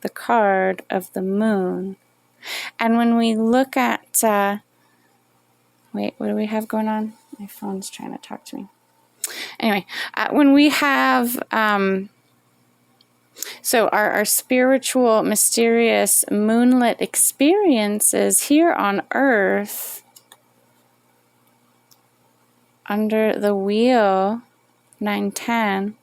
the card of the moon. And when we look at, wait, what do we have going on? My phone's trying to talk to me. Anyway, when we have, so our spiritual, mysterious, moonlit experiences here on Earth, under the wheel, 910,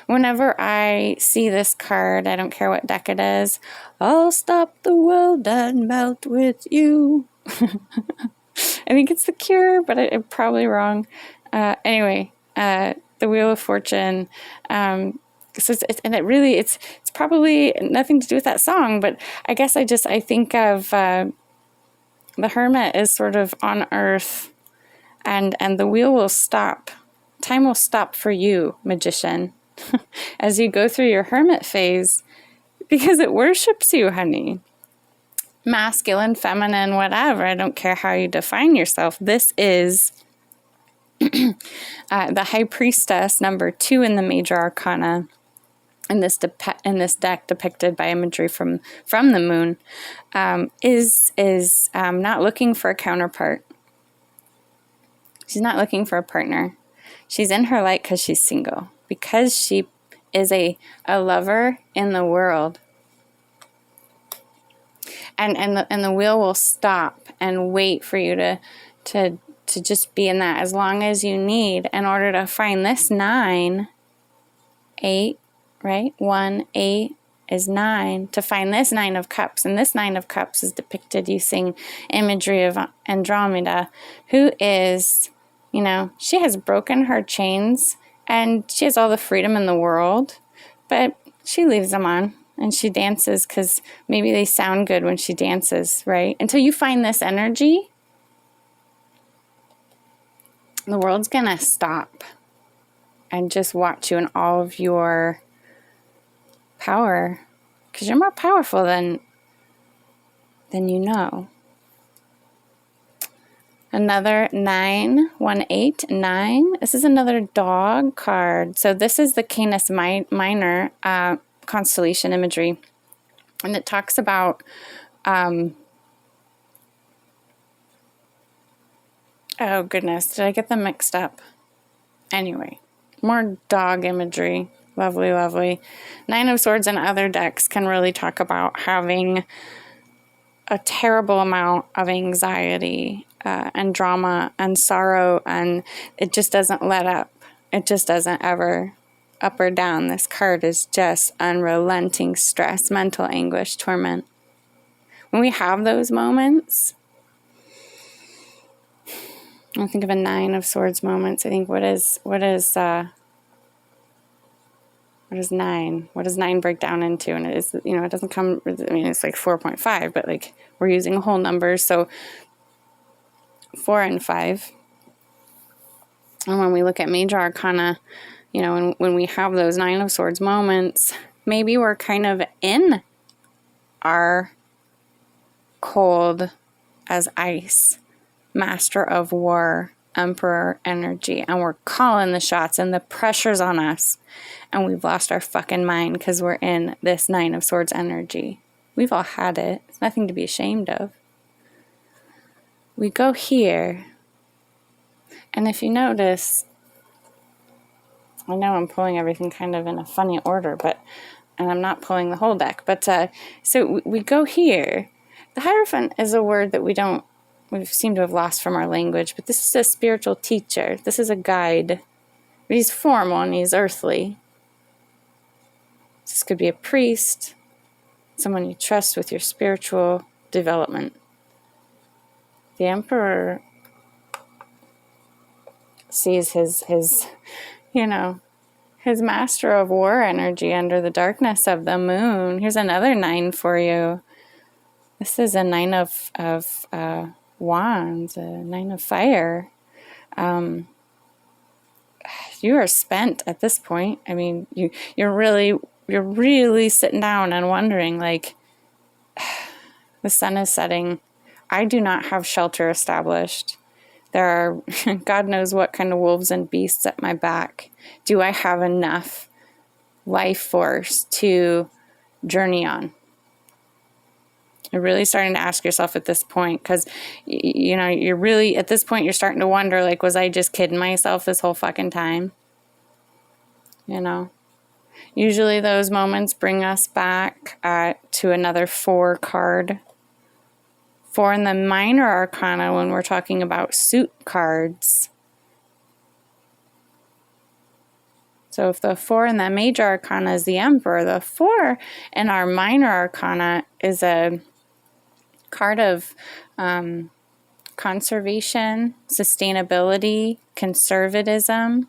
whenever I see this card, I don't care what deck it is, I'll stop the world and melt with you. I think it's The Cure, but I'm probably wrong. Anyway, the Wheel of Fortune, so it's probably nothing to do with that song, but I guess I think of the hermit is sort of on Earth, and the wheel will stop. Time will stop for you, magician, as you go through your hermit phase, because it worships you, honey. Masculine, feminine, whatever. I don't care how you define yourself. This is the High Priestess, number 2 in the Major Arcana. In this deck, depicted by imagery from the moon, is not looking for a counterpart. She's not looking for a partner. She's in her light because she's single, because she is a lover in the world. And the wheel will stop and wait for you to just be in that as long as you need in order to find this 9, 8, right? 1, 8 is 9. To find this 9 of Cups, and this 9 of Cups is depicted using imagery of Andromeda, who is, she has broken her chains and she has all the freedom in the world, but she leaves them on and she dances because maybe they sound good when she dances, right? Until you find this energy, the world's gonna stop and just watch you in all of your power, because you're more powerful than you know. Another 9, 1, 8, 9. This is another dog card. So this is the Canis Minor constellation imagery, and it talks about oh goodness, did I get them mixed up? Anyway, more dog imagery. Lovely, lovely. 9 of Swords and other decks can really talk about having a terrible amount of anxiety and drama and sorrow, and it just doesn't let up. It just doesn't ever up or down. This card is just unrelenting stress, mental anguish, torment. When we have those moments, I think of a 9 of Swords moments. I think what is 9? What does 9 break down into? And it is, it doesn't come, it's like 4.5, but like we're using whole numbers. So 4 and 5. And when we look at Major Arcana, when we have those 9 of Swords moments, maybe we're kind of in our cold as ice, Master of War, Emperor energy, and we're calling the shots and the pressure's on us, and we've lost our fucking mind because we're in this 9 of Swords energy. We've all had it. It's nothing to be ashamed of. We go here, and if you notice, I know I'm pulling everything kind of in a funny order, and I'm not pulling the whole deck, but so we go here. The Hierophant is a word that we seem to have lost from our language, but this is a spiritual teacher. This is a guide. But he's formal and he's earthly. This could be a priest, someone you trust with your spiritual development. The Emperor sees his Master of War energy under the darkness of the moon. Here's another 9 for you. This is a 9 of Wands, a 9 of Fire. You are spent at this point. I mean, you're really sitting down and wondering, like, the sun is setting. I do not have shelter established. There are God knows what kind of wolves and beasts at my back. Do I have enough life force to journey on? You're really starting to ask yourself at this point, because, you know, you're really, at this point, you're starting to wonder, like, was I just kidding myself this whole fucking time? You know? Usually those moments bring us back to another 4 card. 4 in the minor arcana when we're talking about suit cards. So if the 4 in the major arcana is the Emperor, the 4 in our minor arcana is a card of conservation, sustainability, conservatism.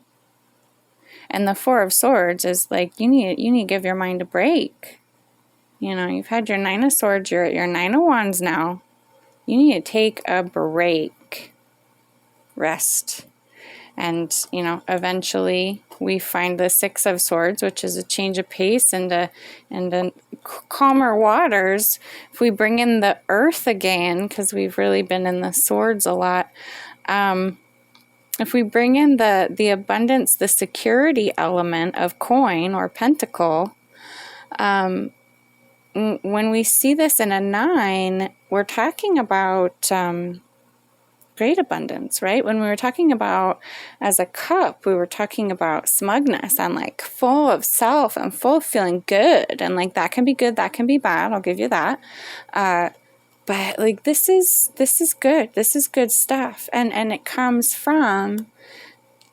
And the 4 of Swords is like, you need to give your mind a break. You know, you've had your 9 of Swords, you're at your 9 of Wands now. You need to take a break. Rest. And, you know, eventually we find the 6 of Swords, which is a change of pace and a calmer waters. If we bring in the Earth again, because we've really been in the Swords a lot, if we bring in the abundance, the security element of coin or pentacle, when we see this in a 9, we're talking about great abundance, right? When we were talking about as a cup, we were talking about smugness and like full of self and full of feeling good. And like that can be good, that can be bad. I'll give you that. But like this is good. This is good stuff. And it comes from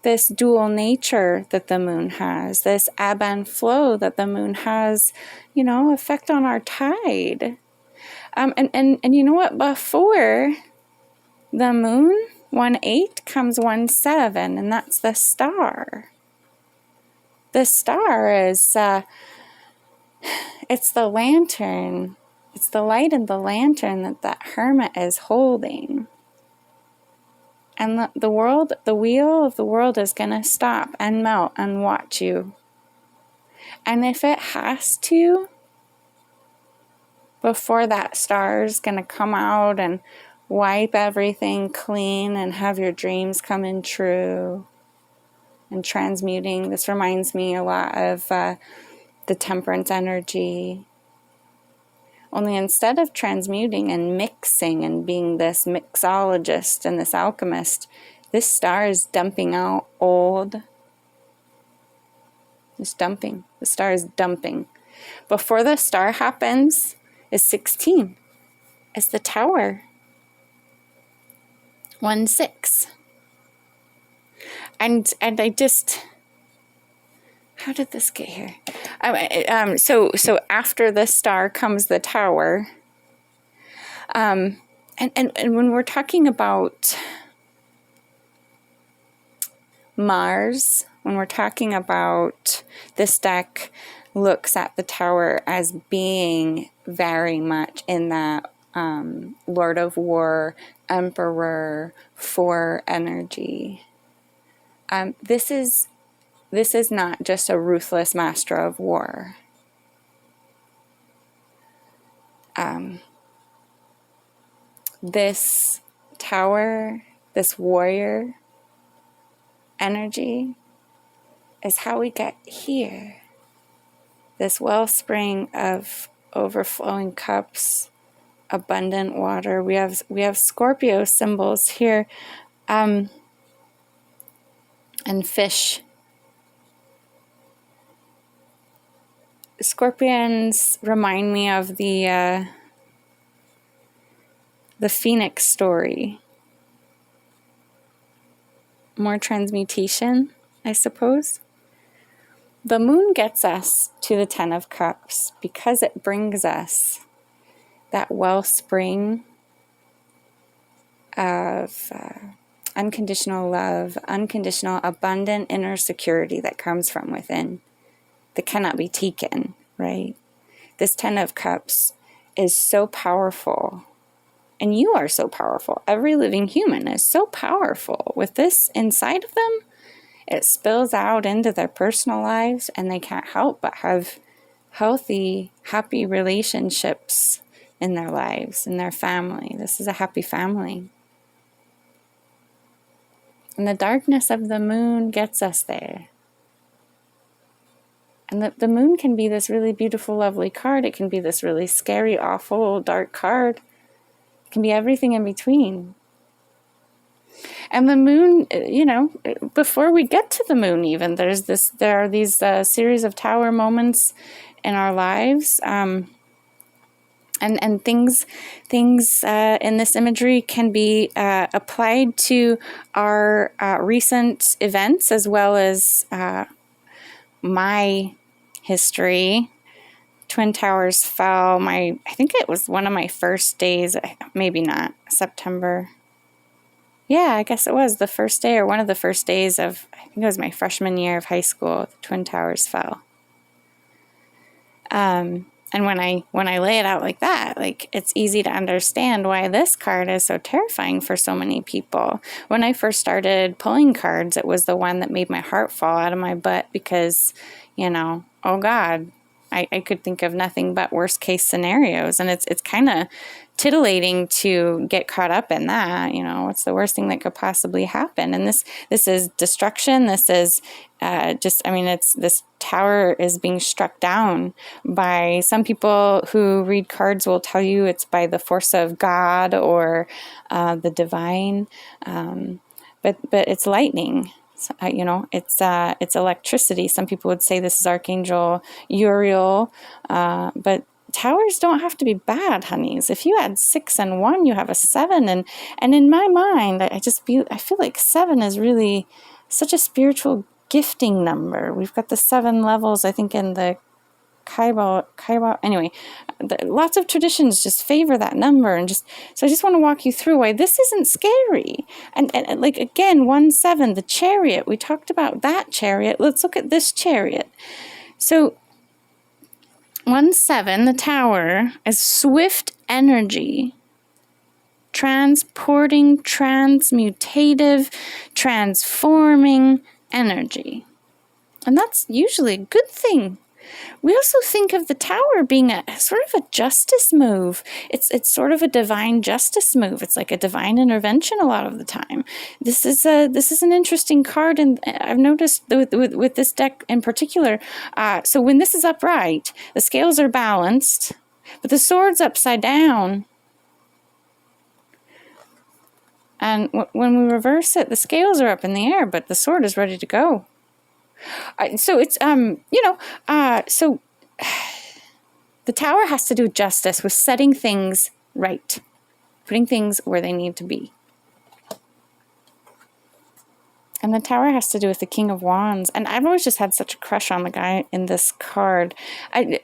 this dual nature that the moon has, this ebb and flow that the moon has, you know, effect on our tide. And you know what? Before the moon, 1/8 comes 1/7, and that's the star. The star is, it's the lantern. It's the light in the lantern that hermit is holding. And the world, the wheel of the world is going to stop and melt and watch you. And if it has to, before that star is going to come out and wipe everything clean and have your dreams come in true and transmuting. This reminds me a lot of the temperance energy. Only instead of transmuting and mixing and being this mixologist and this alchemist, this star is dumping out old. It's dumping. The star is dumping. Before the star happens is 16. It's the tower. 1/6. And I just, how did this get here? So after the star comes the tower. And when we're talking about Mars, when we're talking about this deck looks at the tower as being very much in that Lord of War, Emperor, 4 energy. This is not just a ruthless master of war. This tower, this warrior energy is how we get here. This wellspring of overflowing cups, abundant water. We have Scorpio symbols here, and fish. Scorpions remind me of the Phoenix story. More transmutation, I suppose. The moon gets us to the 10 of Cups because it brings us that wellspring of unconditional love, unconditional, abundant inner security that comes from within, that cannot be taken, right? This 10 of Cups is so powerful. And you are so powerful. Every living human is so powerful. With this inside of them, it spills out into their personal lives, and they can't help but have healthy, happy relationships in their lives, in their family. This is a happy family. And the darkness of the moon gets us there. And the moon can be this really beautiful, lovely card. It can be this really scary, awful, dark card. It can be everything in between. And the moon, before we get to the moon even, there are these series of tower moments in our lives. And things in this imagery can be applied to our recent events as well as my history. Twin Towers fell. I think it was one of my first days, maybe not, September. Yeah, I guess it was the first day or one of the first days of, I think it was my freshman year of high school, the Twin Towers fell. And when I lay it out like that, like, it's easy to understand why this card is so terrifying for so many people. When I first started pulling cards, it was the one that made my heart fall out of my butt because, oh God, I could think of nothing but worst case scenarios. And it's kind of titillating to get caught up in that. What's the worst thing that could possibly happen? And this is destruction. This is this tower is being struck down by some people who read cards will tell you it's by the force of God or the divine. But it's lightning. It's electricity. Some people would say this is Archangel Uriel, but towers don't have to be bad, honeys. If you add 6 and 1, you have a 7, and in my mind, I feel like 7 is really such a spiritual gifting number. We've got the 7 levels, I think, in the Kaiba. Anyway, lots of traditions just favor that number, so I just want to walk you through why this isn't scary. And like, again, 1-7, the chariot. We talked about that chariot. Let's look at this chariot. So 1-7, the tower, is swift energy, transporting, transmutative, transforming energy. And that's usually a good thing. We also think of the tower being a sort of a justice move. It's sort of a divine justice move. It's like a divine intervention a lot of the time. This is an interesting card, and I've noticed with this deck in particular. So when this is upright, the scales are balanced, but the sword's upside down. And when we reverse it, the scales are up in the air, but the sword is ready to go. So it's, so the tower has to do justice with setting things right, putting things where they need to be. And the tower has to do with the King of Wands. And I've always just had such a crush on the guy in this card. The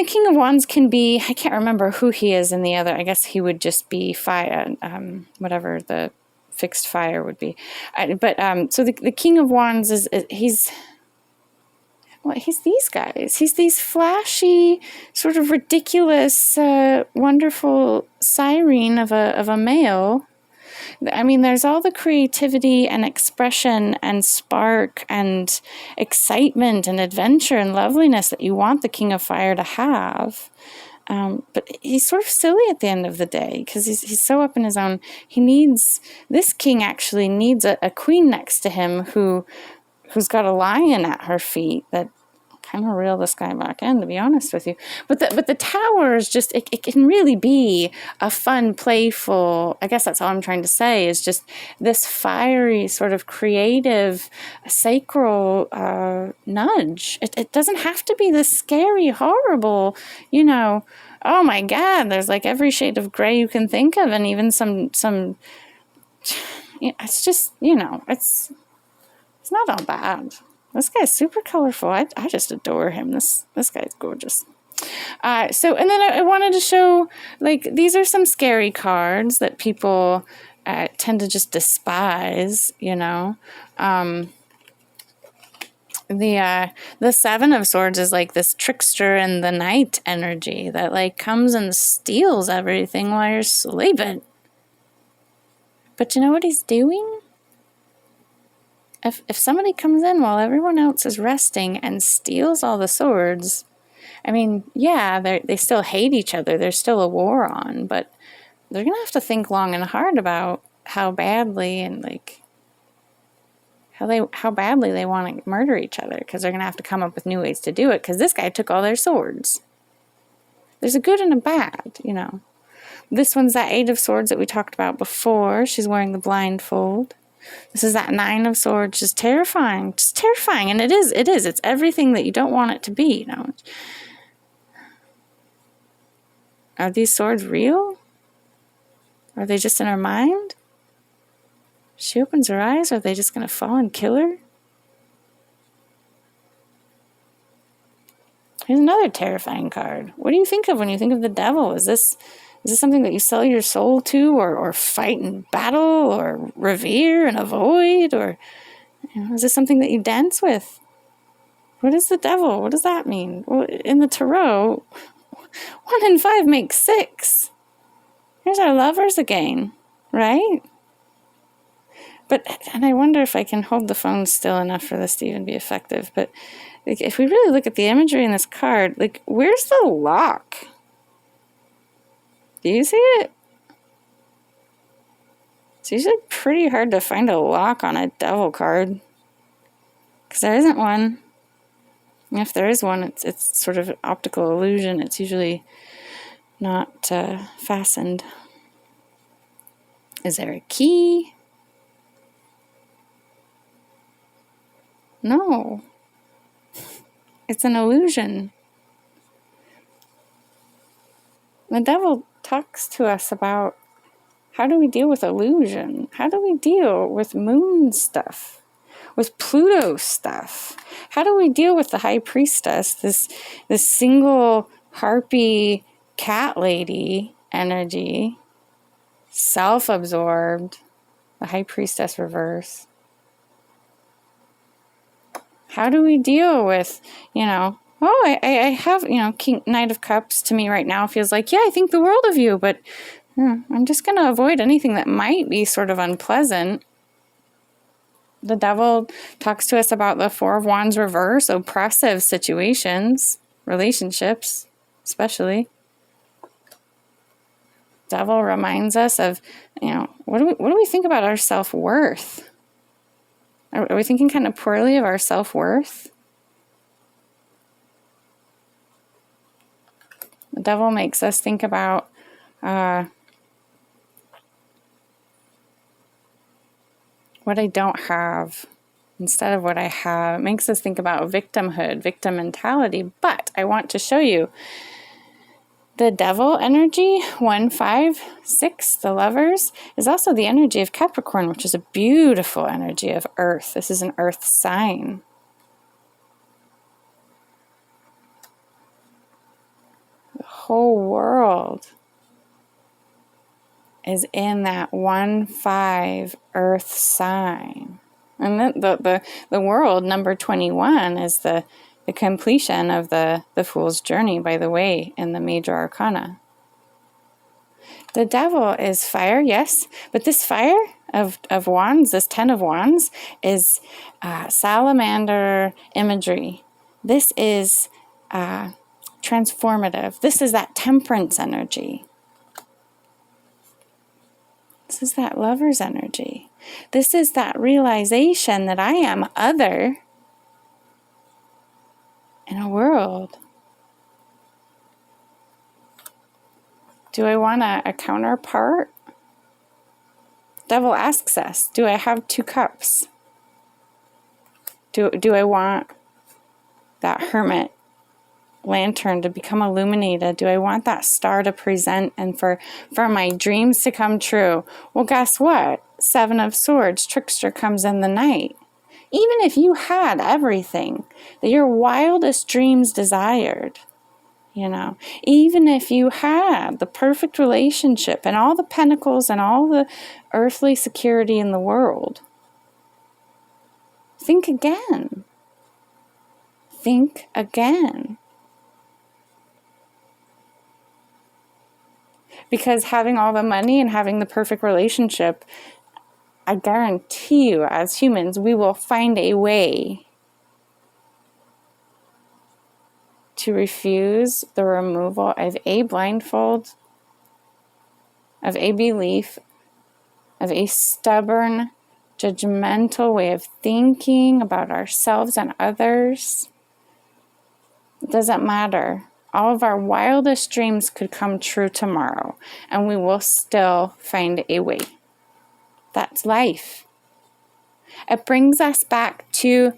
King of Wands can be, I can't remember who he is in the other. I guess he would just be fire, whatever the fixed fire would be. So the King of Wands he's these guys. He's these flashy, sort of ridiculous, wonderful siren of a male. There's all the creativity and expression and spark and excitement and adventure and loveliness that you want the King of Fire to have. But he's sort of silly at the end of the day because he's so up in his own. This king actually needs a queen next to him who's got a lion at her feet that kind of reel this guy back in, to be honest with you. But the tower is just, it can really be a fun, playful, I guess that's all I'm trying to say, is just this fiery, sort of creative, sacral nudge. It doesn't have to be this scary, horrible, oh my God, there's like every shade of gray you can think of, and even some it's just, it's not all bad. This guy's super colorful. I just adore him. This guy's gorgeous. And then I wanted to show, like, these are some scary cards that people tend to just despise, The 7 of Swords is like this trickster in the night energy that like comes and steals everything while you're sleeping. But you know what he's doing? If somebody comes in while everyone else is resting and steals all the swords, they still hate each other. There's still a war on, but they're going to have to think long and hard about how badly and like how badly they want to murder each other, because they're going to have to come up with new ways to do it, because this guy took all their swords. There's a good and a bad, you know. This one's that 8 of Swords that we talked about before. She's wearing the blindfold. This is that 9 of Swords, just terrifying, and it is, it's everything that you don't want it to be, you know. Are these swords real? Are they just in her mind? She opens her eyes, are they just going to fall and kill her? Here's another terrifying card. What do you think of when you think of the devil? Is this something that you sell your soul to, or fight in battle, or revere and avoid, or is this something that you dance with? What is the devil? What does that mean? Well, in the tarot, 1 and 5 make 6. Here's our lovers again, right? And I wonder if I can hold the phone still enough for this to even be effective. But like, if we really look at the imagery in this card, like, where's the lock? Do you see it? It's usually pretty hard to find a lock on a devil card, because there isn't one. And if there is one, it's sort of an optical illusion. It's usually not fastened. Is there a key? No. It's an illusion. The devil talks to us about, how do we deal with illusion? How do we deal with moon stuff? With Pluto stuff? How do we deal with the high priestess, this single harpy cat lady energy, self-absorbed, the high priestess reverse? How do we deal with, I have, King, Knight of Cups to me right now feels like, yeah, I think the world of you, but I'm just going to avoid anything that might be sort of unpleasant. The devil talks to us about the 4 of Wands reverse, oppressive situations, relationships, especially. Devil reminds us of, what do we think about our self-worth? Are we thinking kind of poorly of our self-worth? The devil makes us think about what I don't have instead of what I have. It makes us think about victimhood, victim mentality. But I want to show you the devil energy, 1, 5, 6, the lovers, is also the energy of Capricorn, which is a beautiful energy of earth. This is an earth sign. The whole world is in that 1, 5 earth sign. And then the world, number 21, is the completion of the Fool's Journey, by the way, in the major arcana. The devil is fire, yes, but this fire of wands, this 10 of wands, is salamander imagery. This is transformative. This is that temperance energy. This is that lover's energy. This is that realization that I am other in a world. Do I want a counterpart? Devil asks us, do I have 2 cups? Do I want that hermit lantern to become illuminated? Do I want that star to present and for my dreams to come true? Well, guess what? 7 of Swords, trickster comes in the night. Even if you had everything that your wildest dreams desired, even if you had the perfect relationship and all the pentacles and all the earthly security in the world, think again. Think again. Because having all the money and having the perfect relationship, I guarantee you, as humans, we will find a way to refuse the removal of a blindfold, of a belief, of a stubborn judgmental way of thinking about ourselves and others. It doesn't matter. All of our wildest dreams could come true tomorrow, and we will still find a way. That's life. It brings us back to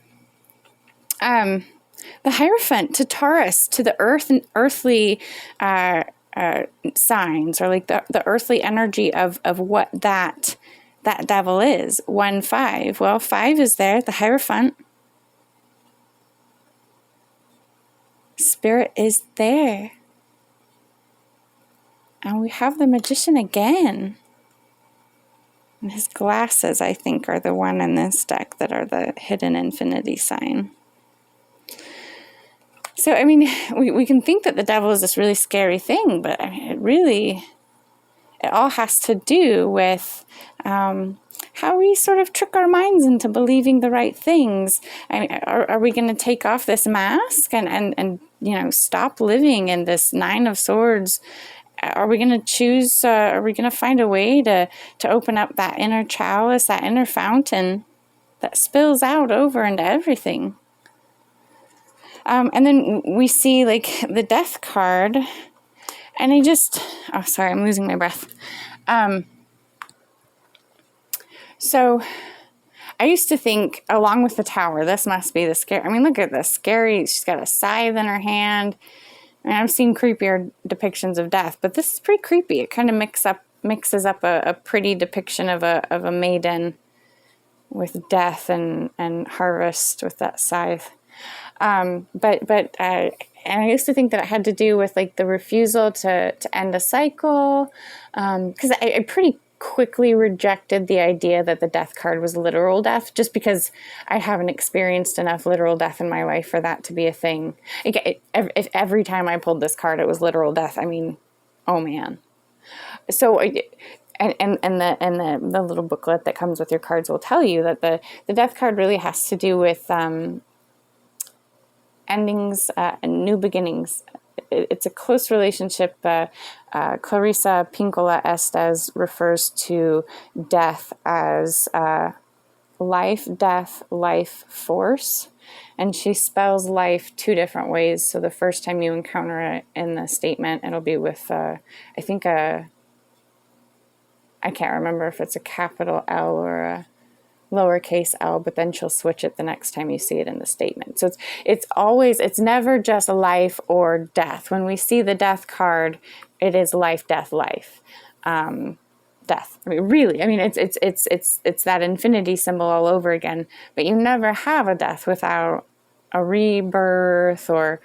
the Hierophant, to Taurus, to the earthly signs, or like the earthly energy of what that devil is. 1, 5. Well, 5 is there, the Hierophant. Spirit is there. And we have the Magician again. And his glasses, I think, are the one in this deck that are the hidden infinity sign. So, I mean, we can think that the devil is this really scary thing, but I mean, it all has to do with how we sort of trick our minds into believing the right things. I mean, are we going to take off this mask and stop living in this 9 of Swords? Are we going to choose, are we going to find a way to open up that inner chalice, that inner fountain that spills out over into everything? And then we see like the Death card, and I'm losing my breath. So I used to think, along with the Tower, this must be the scary. I mean, look at this scary. She's got a scythe in her hand. I mean, I've seen creepier depictions of death, but this is pretty creepy. It kind of mixes up a pretty depiction of a maiden with death and harvest with that scythe. And I used to think that it had to do with like the refusal to end a cycle, because I pretty quickly rejected the idea that the Death card was literal death, just because I haven't experienced enough literal death in my life for that to be a thing. If every time I pulled this card it was literal death, I mean, oh man. So the little booklet that comes with your cards will tell you that the Death card really has to do with endings and new beginnings. It's a close relationship. Clarissa Pinkola Estes refers to death as life, death, life force. And she spells life 2 different ways. So the first time you encounter it in the statement, it'll be with, I can't remember if it's a capital L or a lowercase l, but then she'll switch it the next time you see it in the statement. So it's never just life or death. When we see the Death card, it is life, death, life. Death. I mean, really, it's that infinity symbol all over again, but you never have a death without a rebirth or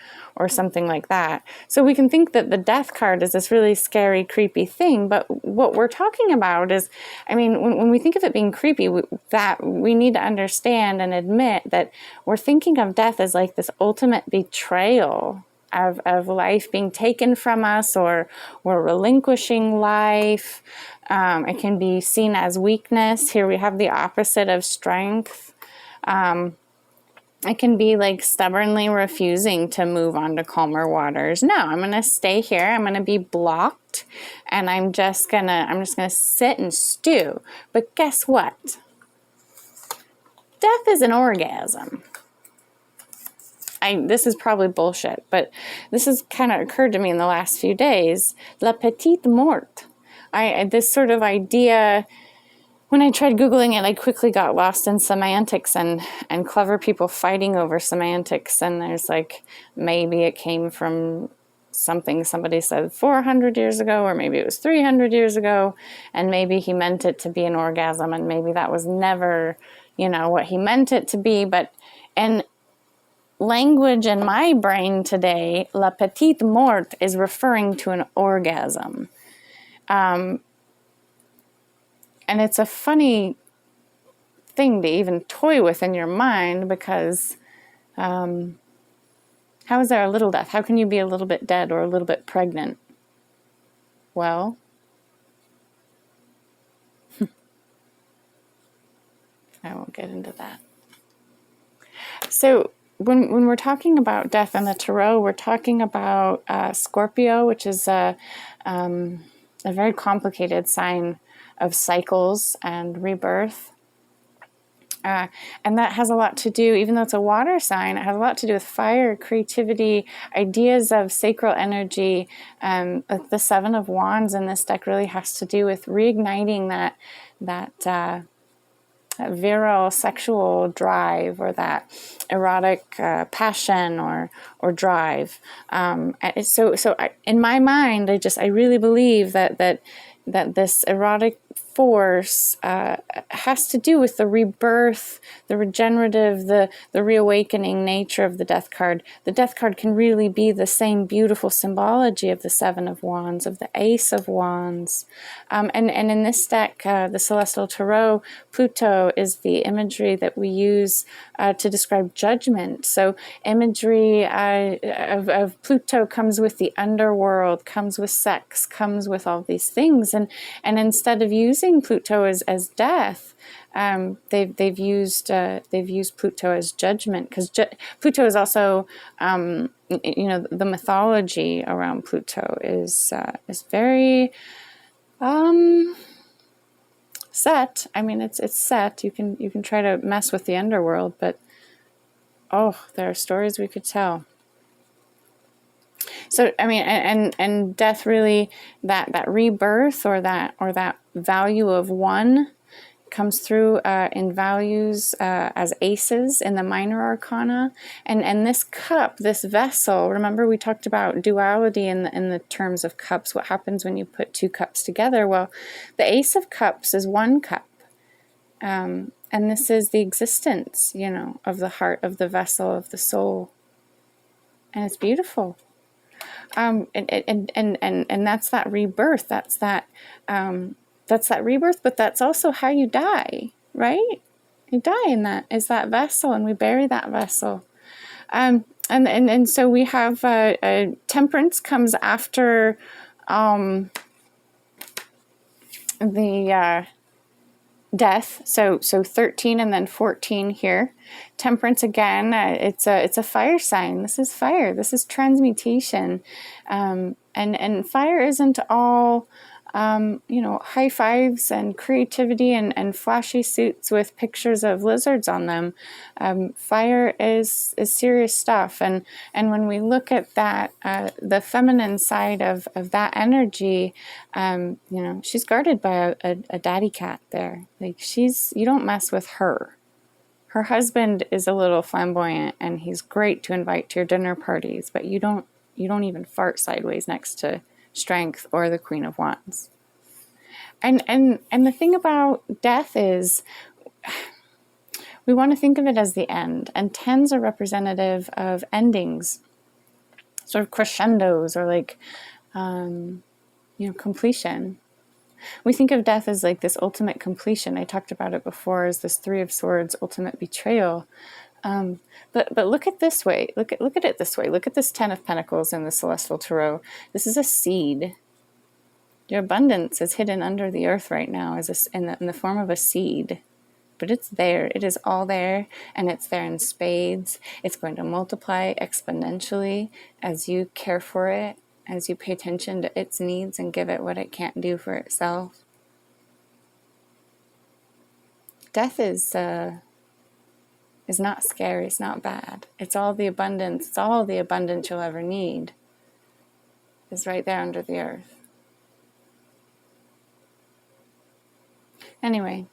something like that. So we can think that the Death card is this really scary, creepy thing, but what we're talking about is, I mean, when we think of it being creepy, we need to understand and admit that we're thinking of death as like this ultimate betrayal of life being taken from us, or we're relinquishing life. It can be seen as weakness. Here we have the opposite of strength. It can be like stubbornly refusing to move on to calmer waters. No, I'm going to stay here. I'm going to be blocked, and I'm just going to sit and stew. But guess what? Death is an orgasm. This is probably bullshit, but this has kind of occurred to me in the last few days. La petite mort. This sort of idea, when I tried Googling it, I quickly got lost in semantics and clever people fighting over semantics. And there's like, maybe it came from something somebody said 400 years ago, or maybe it was 300 years ago. And maybe he meant it to be an orgasm, and maybe that was never, what he meant it to be. But in language in my brain today, la petite mort is referring to an orgasm. And it's a funny thing to even toy with in your mind, because how is there a little death? How can you be a little bit dead or a little bit pregnant? Well, I won't get into that. So when we're talking about death in the tarot, we're talking about Scorpio, which is a very complicated sign of cycles and rebirth. And that has a lot to do, even though it's a water sign, it has a lot to do with fire, creativity, ideas of sacral energy. The Seven of Wands in this deck really has to do with reigniting that virile sexual drive, or that erotic passion or drive. In my mind, I really believe that this erotic force has to do with the rebirth, the regenerative, the reawakening nature of the Death card. The Death card can really be the same beautiful symbology of the Seven of Wands, of the Ace of Wands. And in this deck, the Celestial Tarot, Pluto is the imagery that we use to describe judgment. So imagery of Pluto comes with the underworld, comes with sex, comes with all these things. And instead of using Pluto as death, they've used Pluto as judgment, because Pluto is also, the mythology around Pluto is very set. I mean, it's set. You can try to mess with the underworld, but there are stories we could tell. So I mean, and death really, that rebirth, or that value of one, comes through in values as aces in the minor arcana. And this cup, this vessel, remember we talked about duality in the terms of cups, what happens when you put two cups together. Well, the Ace of Cups is one cup. And this is the existence, of the heart, of the vessel, of the soul. And it's beautiful. And that's that rebirth. That's that rebirth, but that's also how you die, right? You die in that, is that vessel, and we bury that vessel. And so we have temperance comes after the death, so 13 and then 14 here. Temperance again, it's a fire sign. This is fire. This is transmutation, and fire isn't all high fives and creativity and flashy suits with pictures of lizards on them. Fire is serious stuff, and when we look at that, the feminine side of that energy, she's guarded by a daddy cat there. Like, you don't mess with her. Her husband is a little flamboyant, and he's great to invite to your dinner parties, but you don't even fart sideways next to Strength or the Queen of Wands. And the thing about death is, we want to think of it as the end, and tens are representative of endings, sort of crescendos, or like completion. We think of death as like this ultimate completion. I talked about it before as this Three of Swords, ultimate betrayal. But look at this way. Look at it this way. Look at this Ten of Pentacles in the Celestial Tarot. This is a seed. Your abundance is hidden under the earth right now, in the form of a seed. But it's there. It is all there, and it's there in spades. It's going to multiply exponentially as you care for it, as you pay attention to its needs and give it what it can't do for itself. Death is not scary. It's not bad. It's all the abundance. It's all the abundance you'll ever need is right there under the earth. Anyway,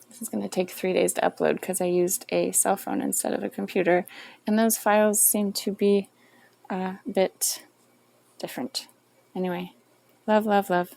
this is going to take 3 days to upload because I used a cell phone instead of a computer, and those files seem to be a bit different. Anyway, love, love, love.